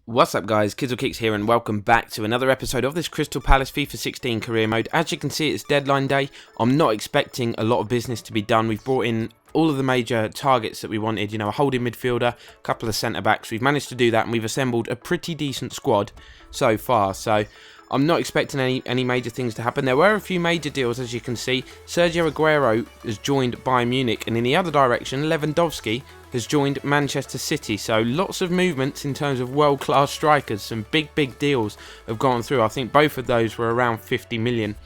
What's up guys, Kizzle here and welcome back to another episode of this Crystal Palace FIFA 16 career mode. As you can see, it's deadline day. I'm not expecting a lot of business to be done. We've brought in all of the major targets that we wanted, a holding midfielder, a couple of centre backs. We've managed to do that and we've assembled a pretty decent squad so far. So I'm not expecting any major things to happen. There were a few major deals, as you can see. Sergio Aguero has joined Bayern Munich, and in the other direction, Lewandowski has joined Manchester City. So lots of movements in terms of world-class strikers. Some big deals have gone through. I think both of those were around 50 million.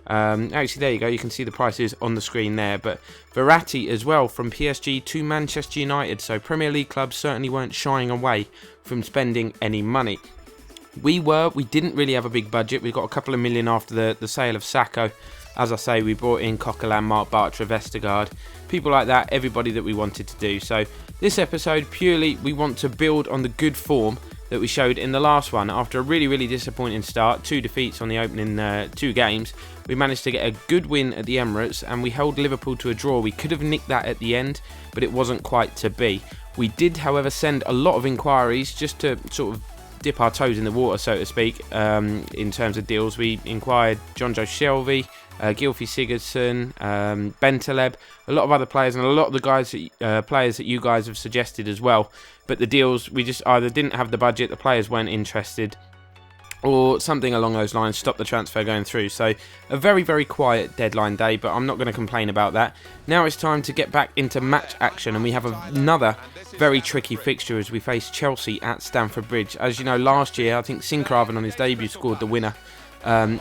Actually, there you go. You can see the prices on the screen there. But Verratti as well, from PSG to Manchester United. So Premier League clubs certainly weren't shying away from spending any money. We didn't really have a big budget. We got a couple of million after the sale of Sacco. As I say, we brought in Coquelin, Mark Bartra, Vestergaard, people like that, everybody that we wanted to do. So this episode, purely we want to build on the good form that we showed in the last one. After a really disappointing start, 2 defeats on the opening 2 games, we managed to get a good win at the Emirates and we held Liverpool to a draw. We could have nicked that at the end, but it wasn't quite to be. We did, however, send a lot of inquiries just to sort of dip our toes in the water, so to speak, in terms of deals. We inquired Jonjo Shelvey, Gylfi Sigurdsson, Bentaleb, a lot of other players, and a lot of the players that you guys have suggested as well. But the deals, we just either didn't have the budget, the players weren't interested, or something along those lines stopped the transfer going through. So a very quiet deadline day, but I'm not going to complain about that. Now it's time to get back into match action, and we have another very tricky fixture as we face Chelsea at Stamford Bridge. As you know, last year I think Sincraven on his debut scored the winner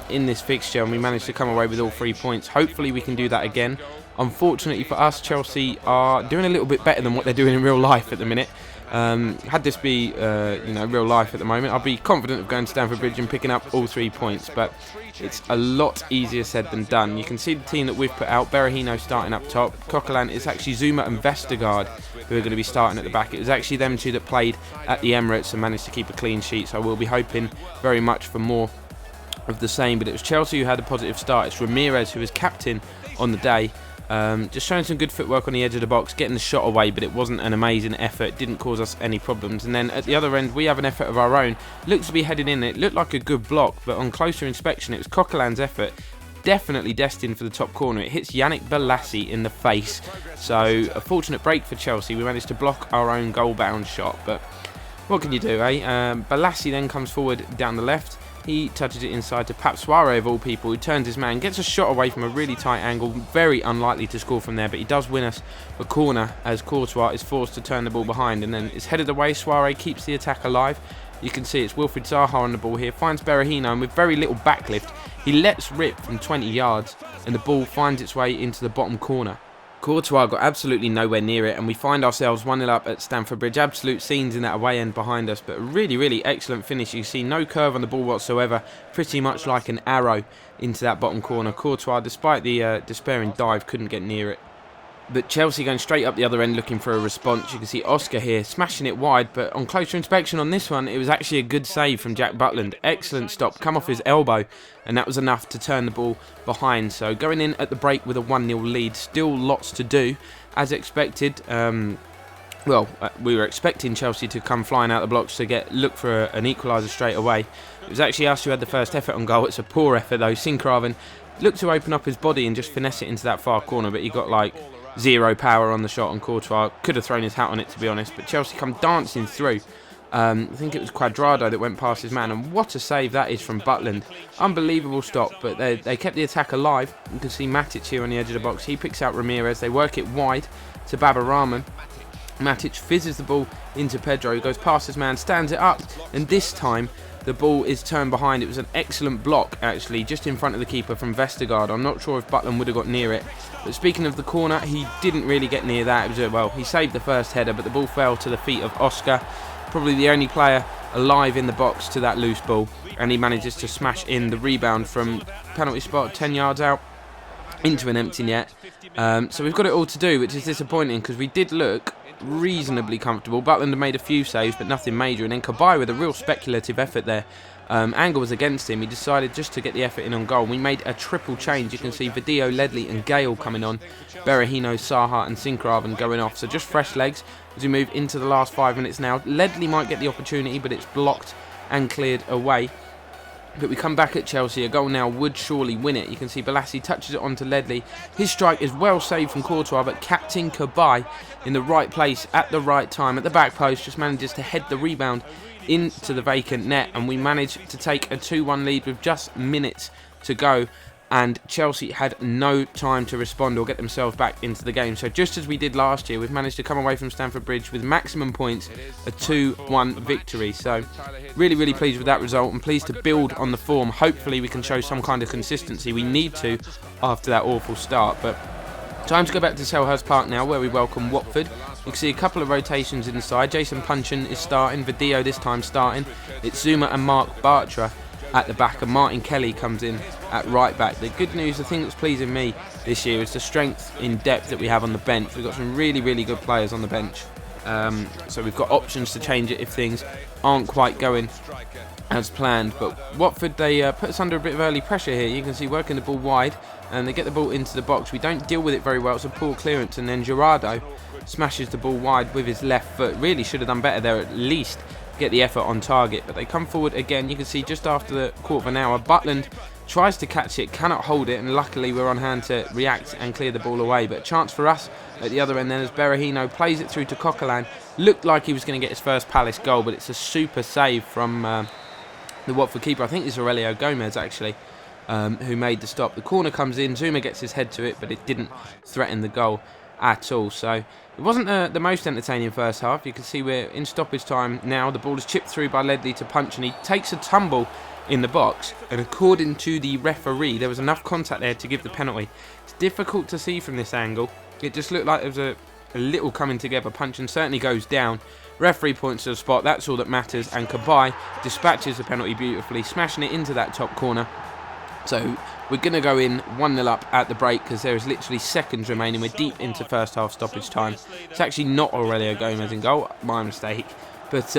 in this fixture, and we managed to come away with all 3 points. Hopefully we can do that again. Unfortunately for us, Chelsea are doing a little bit better than what they're doing in real life at the minute. Had this be real life at the moment, I'd be confident of going to Stamford Bridge and picking up all 3 points, but it's a lot easier said than done. You can see the team that we've put out. Berahino starting up top. Coquelin, it's actually Zuma and Vestergaard who are going to be starting at the back. It was actually them two that played at the Emirates and managed to keep a clean sheet, so we'll be hoping very much for more of the same. But it was Chelsea who had a positive start. It's Ramirez who was captain on the day. Just showing some good footwork on the edge of the box, getting the shot away, but it wasn't an amazing effort, didn't cause us any problems. And then at the other end, we have an effort of our own. Looks to be heading in. It looked like a good block, but on closer inspection, it was Coquelin's effort. Definitely destined for the top corner. It hits Yannick Bolasie in the face. So a fortunate break for Chelsea. We managed to block our own goal-bound shot, but what can you do, eh? Bolasie then comes forward down the left. He touches it inside to Pap Suarez of all people, who turns his man, gets a shot away from a really tight angle. Very unlikely to score from there, but he does win us a corner as Courtois is forced to turn the ball behind, and then it's headed away. Suarez keeps the attack alive. You can see it's Wilfried Zaha on the ball here, finds Berahino, and with very little backlift, he lets rip from 20 yards, and the ball finds its way into the bottom corner. Courtois got absolutely nowhere near it, and we find ourselves 1-0 up at Stamford Bridge. Absolute scenes in that away end behind us, but a really excellent finish. You see no curve on the ball whatsoever, pretty much like an arrow into that bottom corner. Courtois, despite the despairing dive, couldn't get near it. But Chelsea going straight up the other end looking for a response. You can see Oscar here smashing it wide, but on closer inspection on this one, it was actually a good save from Jack Butland. Excellent stop, come off his elbow, and that was enough to turn the ball behind. So going in at the break with a 1-0 lead, still lots to do. As expected, we were expecting Chelsea to come flying out the blocks to look for an equaliser straight away. It was actually us who had the first effort on goal. It's a poor effort though. Sincraven looked to open up his body and just finesse it into that far corner, but he got like zero power on the shot on Courtois. Could have thrown his hat on it, to be honest, but Chelsea come dancing through. I think it was Cuadrado that went past his man, and what a save that is from Butland. Unbelievable stop, but they kept the attack alive. You can see Matic here on the edge of the box. He picks out Ramirez. They work it wide to Baba Rahman. Matic fizzes the ball into Pedro, who goes past his man, stands it up, and this time the ball is turned behind. It was an excellent block, actually, just in front of the keeper from Vestergaard. I'm not sure if Butland would have got near it. But speaking of the corner, he didn't really get near that. It was he saved the first header, but the ball fell to the feet of Oscar. Probably the only player alive in the box to that loose ball. And he manages to smash in the rebound from penalty spot, 10 yards out, into an empty net. So we've got it all to do, which is disappointing, because we did look reasonably comfortable. Butland made a few saves, but nothing major. And then Cabaye with a real speculative effort there. Angle was against him. He decided just to get the effort in on goal. We made a triple change. You can see Vidio, Ledley and Gale coming on. Berahino, Saha and Sinkraven going off. So just fresh legs as we move into the last 5 minutes now. Ledley might get the opportunity, but it's blocked and cleared away. But we come back at Chelsea. A goal now would surely win it. You can see Balassi touches it onto Ledley. His strike is well saved from Courtois, but Captain Cabaye in the right place at the right time at the back post just manages to head the rebound into the vacant net, and we manage to take a 2-1 lead with just minutes to go. And Chelsea had no time to respond or get themselves back into the game. So just as we did last year, we've managed to come away from Stamford Bridge with maximum points, a 2-1 victory. So really, really pleased with that result and pleased to build on the form. Hopefully we can show some kind of consistency. We need to after that awful start. But time to go back to Selhurst Park now, where we welcome Watford. You can see a couple of rotations inside. Jason Punchin is starting, Vidio this time starting. It's Zuma and Mark Bartra at the back, and Martin Kelly comes in at right back. The good news, the thing that's pleasing me this year, is the strength in depth that we have on the bench. We've got some really, really good players on the bench. So we've got options to change it if things aren't quite going as planned. But Watford, they put us under a bit of early pressure here. You can see working the ball wide, and they get the ball into the box. We don't deal with it very well. It's a poor clearance, and then Gerardo smashes the ball wide with his left foot. Really should have done better there, at least get the effort on target. But they come forward again. You can see just after the quarter of an hour, Butland tries to catch it, cannot hold it, and luckily we're on hand to react and clear the ball away. But chance for us at the other end then as Berahino plays it through to Coquelin. Looked like he was going to get his first Palace goal, but it's a super save from the Watford keeper. I think it's Aurelio Gomez actually, who made the stop. The corner comes in, Zuma gets his head to it, but it didn't threaten the goal at all. So it wasn't the most entertaining first half. You can see we're in stoppage time now. The ball is chipped through by Ledley to Punch, and he takes a tumble in the box, and according to the referee there was enough contact there to give the penalty. It's difficult to see from this angle. It just looked like there was a little coming together. Punch and certainly goes down. Referee points to the spot. That's all that matters, and Cabaye dispatches the penalty beautifully, smashing it into that top corner. So we're going to go in 1-0 up at the break because there is literally seconds remaining. We're deep into first half stoppage time. It's actually not Aurelio Gomez in goal, my mistake. But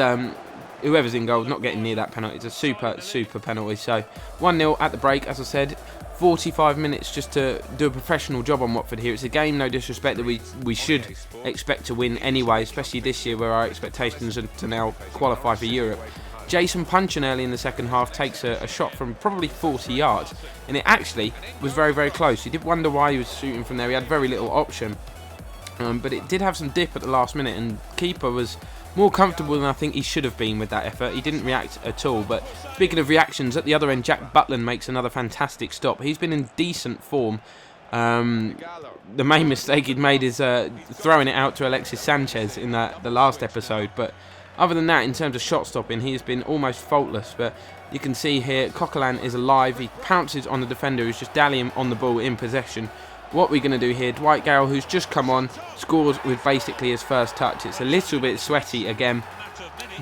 whoever's in goal is not getting near that penalty. It's a super, super penalty. So 1-0 at the break, as I said. 45 minutes just to do a professional job on Watford here. It's a game, no disrespect, that we should expect to win anyway, especially this year where our expectations are to now qualify for Europe. Jason Punchin early in the second half takes a shot from probably 40 yards, and it actually was very, very close. You did wonder why he was shooting from there. He had very little option, but it did have some dip at the last minute, and keeper was more comfortable than I think he should have been with that effort. He didn't react at all. But speaking of reactions, at the other end, Jack Butland makes another fantastic stop. He's been in decent form. The main mistake he'd made is throwing it out to Alexis Sanchez in the last episode, but other than that, in terms of shot stopping, he has been almost faultless. But you can see here, Coquelin is alive. He pounces on the defender who's just dallying on the ball in possession. What we're going to do here, Dwight Gale, who's just come on, scores with basically his first touch. It's a little bit sweaty again,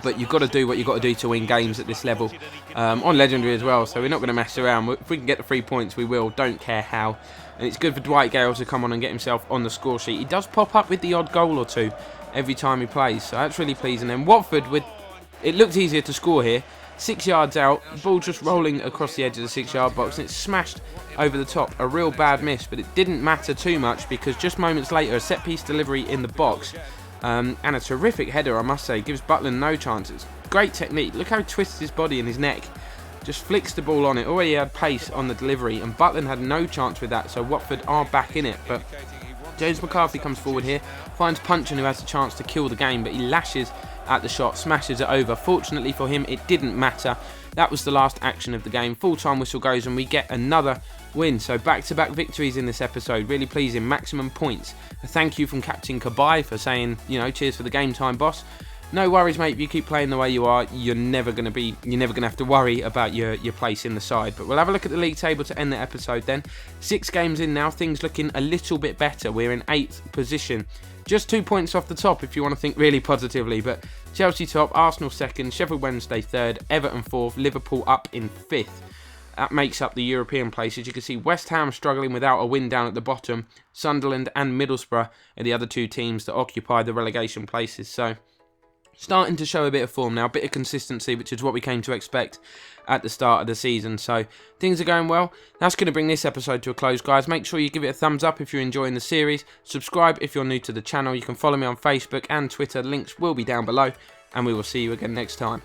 but you've got to do what you've got to do to win games at this level. On Legendary as well, so we're not going to mess around. If we can get the 3 points, we will. Don't care how. And it's good for Dwight Gale to come on and get himself on the score sheet. He does pop up with the odd goal or two every time he plays, so that's really pleasing. And Watford, it looked easier to score here. 6 yards out, ball just rolling across the edge of the 6-yard box, and it's smashed over the top. A real bad miss, but it didn't matter too much because just moments later, a set-piece delivery in the box and a terrific header, I must say, gives Butland no chances. Great technique. Look how he twists his body and his neck. Just flicks the ball on it. Already had pace on the delivery, and Butland had no chance with that, so Watford are back in it. But James McCarthy comes forward here, finds Punchin, who has a chance to kill the game, but he lashes at the shot, smashes it over. Fortunately for him, it didn't matter. That was the last action of the game. Full-time whistle goes and we get another win. So back-to-back victories in this episode. Really pleasing. Maximum points. A thank you from Captain Cabaye for saying, cheers for the game time, boss. No worries, mate. If you keep playing the way you are, you're never going to have to worry about your place in the side. But we'll have a look at the league table to end the episode then. 6 games in now, things looking a little bit better. We're in 8th position. Just 2 points off the top if you want to think really positively. But Chelsea top, Arsenal 2nd, Sheffield Wednesday 3rd, Everton 4th, Liverpool up in 5th. that makes up the European places. You can see West Ham struggling without a win down at the bottom. Sunderland and Middlesbrough are the other two teams that occupy the relegation places. So starting to show a bit of form now, a bit of consistency, which is what we came to expect at the start of the season. So things are going well. That's going to bring this episode to a close, guys. Make sure you give it a thumbs up if you're enjoying the series. Subscribe if you're new to the channel. You can follow me on Facebook and Twitter. Links will be down below. And we will see you again next time.